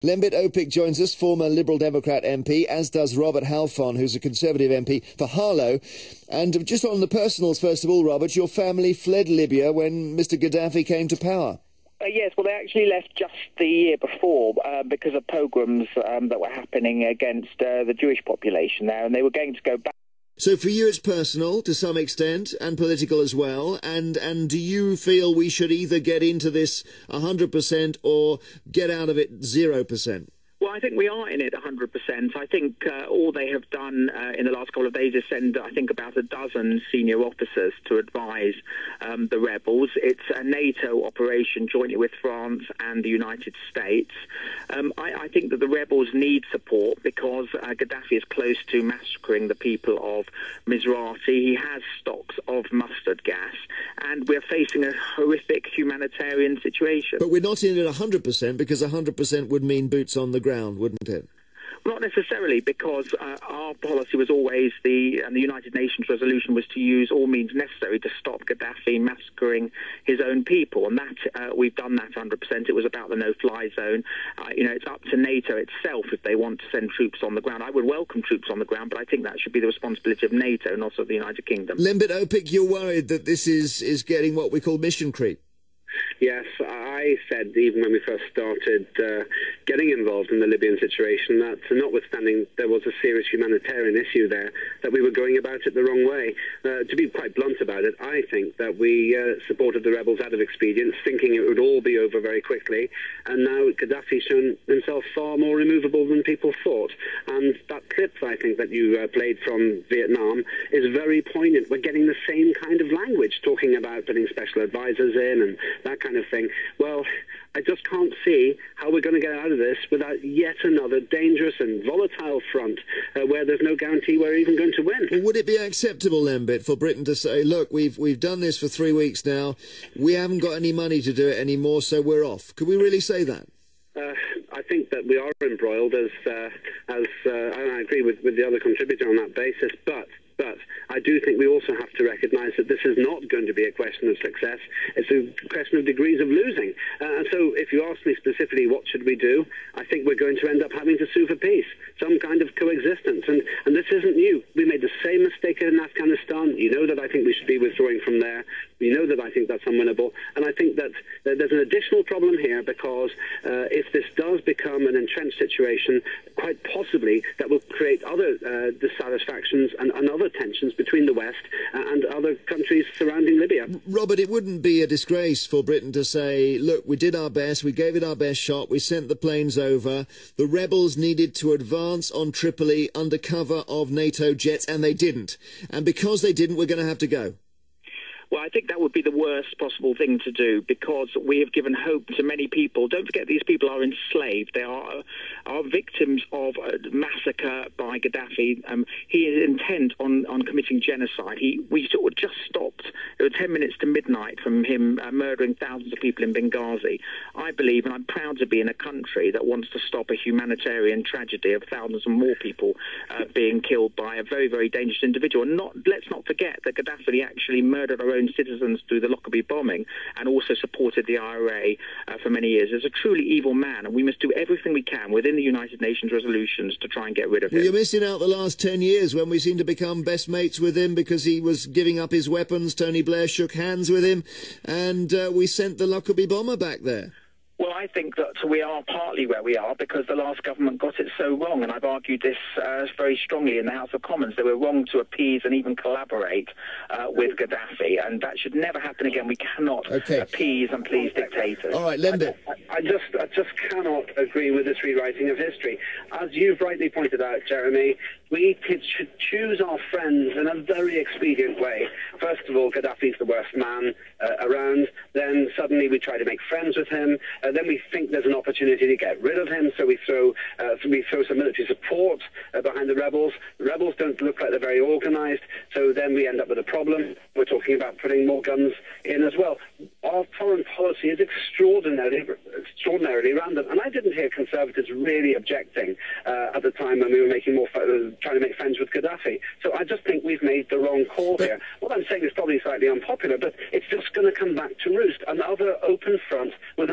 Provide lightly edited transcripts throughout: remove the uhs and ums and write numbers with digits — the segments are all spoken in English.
Lembit Opik joins us, former Liberal Democrat MP, as does Robert Halfon, who's a Conservative MP for Harlow. And just on the personals, first of all, Robert, your family fled Libya when Mr Gaddafi came to power. Yes, well, they actually left just the year before because of pogroms that were happening against the Jewish population there, and they were going to go back. So for you it's personal to some extent and political as well, and do you feel we should either get into this 100% or get out of it 0%? Well, I think we are in it 100%. I think all they have done in the last couple of days is send, I think, about a dozen senior officers to advise the rebels. It's a NATO operation jointly with France and the United States. I think that the rebels need support because Gaddafi is close to massacring the people of Misrati. He has stocks of mustard gas, and we're facing a horrific humanitarian situation. But we're not in it 100% because 100% would mean boots on the ground, wouldn't it? Not necessarily, because our policy was always and the United Nations resolution was to use all means necessary to stop Gaddafi massacring his own people, and that we've done that 100%. It was about the no-fly zone. It's up to NATO itself if they want to send troops on the ground. I would welcome troops on the ground, but I think that should be the responsibility of NATO, not of the United Kingdom. Lembit Opik, you're worried that this is getting what we call mission creep? Yes, I said even when we first started getting involved in the Libyan situation that notwithstanding there was a serious humanitarian issue there, that we were going about it the wrong way. To be quite blunt about it, I think that we supported the rebels out of expedience, thinking it would all be over very quickly, and now Gaddafi's shown himself far more removable than people thought. And that clip, I think, that you played from Vietnam is very poignant. We're getting the same kind of language, talking about putting special advisors in and that kind of thing. Well, I just can't see how we're going to get out of this without yet another dangerous and volatile front where there's no guarantee we're even going to win. Well, would it be acceptable, Lembit, for Britain to say, look, we've done this for 3 weeks now, we haven't got any money to do it anymore, so we're off? Could we really say that? I think that we are embroiled, and I agree with the other contributor on that basis, but I do think we also have to recognise that this is not going to be a question of success. It's a question of degrees of losing. And so if you ask me specifically what should we do, I think we're going to end up having to sue for peace, some kind of coexistence. And this isn't new. We made the same mistake in Afghanistan. You know that I think we should be withdrawing from there. You know that I think that's unwinnable. And I think that there's an additional problem here because if this does become an entrenched situation, quite possibly that will create other dissatisfactions and other tensions between the West and other countries surrounding Libya. Robert, it wouldn't be a disgrace for Britain to say, look, we did our best, we gave it our best shot, we sent the planes over, the rebels needed to advance on Tripoli under cover of NATO jets, and they didn't. And because they didn't, we're going to have to go. Well, I think that would be the worst possible thing to do because we have given hope to many people. Don't forget these people are enslaved. They are victims of a massacre by Gaddafi. He is intent on committing genocide. We sort of just stopped. It was 10 minutes to midnight from him murdering thousands of people in Benghazi. I believe, and I'm proud to be in a country that wants to stop a humanitarian tragedy of thousands and more people being killed by a very, very dangerous individual. And let's not forget that Gaddafi actually murdered our own citizens through the Lockerbie bombing and also supported the IRA for many years. As a truly evil man, and we must do everything we can within the United Nations resolutions to try and get rid of him. Well, you're missing out the last 10 years when we seem to become best mates with him because he was giving up his weapons. Tony Blair shook hands with him and we sent the Lockerbie bomber back there. Well, I think that we are partly where we are because the last government got it so wrong, and I've argued this very strongly in the House of Commons. They were wrong to appease and even collaborate with Gaddafi, and that should never happen again. We cannot appease and please dictators. All right, Lembit. I just cannot agree with this rewriting of history. As you've rightly pointed out, Jeremy, we should choose our friends in a very expedient way. First of all, Gaddafi's the worst man around. Then suddenly we try to make friends with him. Then we think there's an opportunity to get rid of him, so we throw some military support behind the rebels. The rebels don't look like they're very organised, so then we end up with a problem. We're talking about putting more guns in as well. Our foreign policy is extraordinarily random, and I didn't hear Conservatives really objecting at the time when we were trying to make friends with Gaddafi. So I just think we've made the wrong call here. What I'm saying is probably slightly unpopular, but it's just going to come back to roost. Another open front with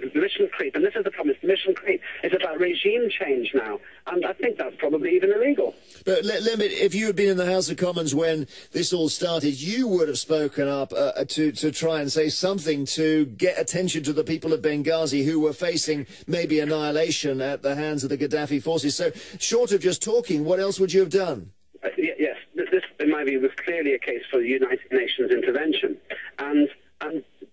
with mission creep, and this is the problem, it's mission creep. It's about regime change now, and I think that's probably even illegal. But if you had been in the House of Commons when this all started, you would have spoken up to try and say something to get attention to the people of Benghazi who were facing maybe annihilation at the hands of the Gaddafi forces. So, short of just talking, what else would you have done? Yes, this, in my view, was clearly a case for United Nations intervention, and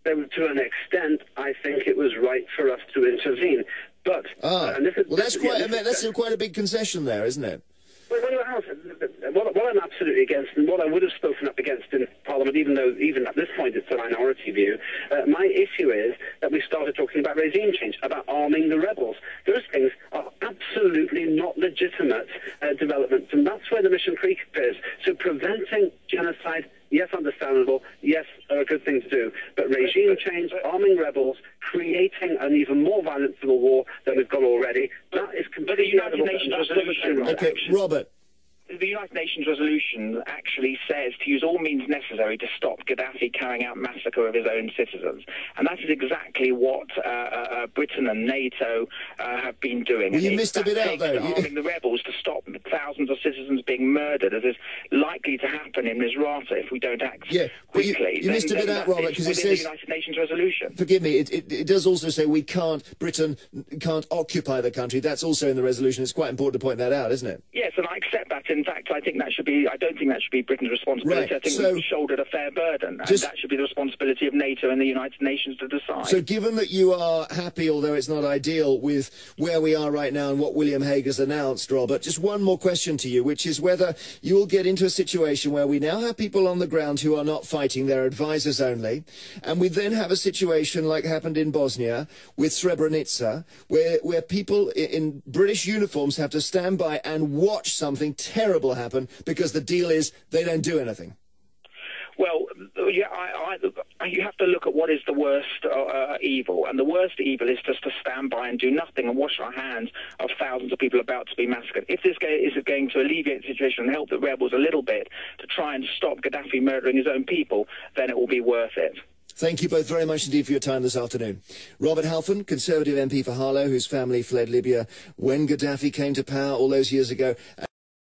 to an extent, I think it was right for us to intervene. But that's quite a big concession there, isn't it? What I'm absolutely against, and what I would have spoken up against in Parliament, even at this point it's a minority view, my issue is that we started talking about regime change, about arming the rebels. Those things are absolutely not legitimate developments, and that's where the mission creep is. So preventing genocide, yes, understandable, yes, a good thing to do, but regime change, arming rebels, creating an even more violent civil war than we've got already, that is completely out of the United Nations resolution. Okay, Robert. The United Nations resolution actually says to use all means necessary to stop Gaddafi carrying out massacre of his own citizens. And that is exactly what Britain and NATO have been doing. Well, you missed a bit out, though. Arming the rebels to stop thousands of citizens being murdered, as is likely to happen in Misrata if we don't act quickly. You missed a bit out, Robert, because it says... the United Nations resolution. Forgive me, it does also say Britain can't occupy the country. That's also in the resolution. It's quite important to point that out, isn't it? Yes, and I accept that. In fact, I don't think that should be Britain's responsibility. Right. I think we've shouldered a fair burden, and that should be the responsibility of NATO and the United Nations to decide. So given that you are happy, although it's not ideal, with where we are right now and what William Hague has announced, Robert, just one more question to you, which is whether you will get into a situation where we now have people on the ground who are not fighting, they're advisors only, and we then have a situation like happened in Bosnia with Srebrenica, where people in British uniforms have to stand by and watch something terrible happen because the deal is they don't do anything. Well, yeah, you have to look at what is the worst evil, and the worst evil is just to stand by and do nothing and wash our hands of thousands of people about to be massacred. If this is going to alleviate the situation and help the rebels a little bit to try and stop Gaddafi murdering his own people, then it will be worth it. Thank you both very much indeed for your time this afternoon. Robert Halfon, Conservative MP for Harlow, whose family fled Libya when Gaddafi came to power all those years ago.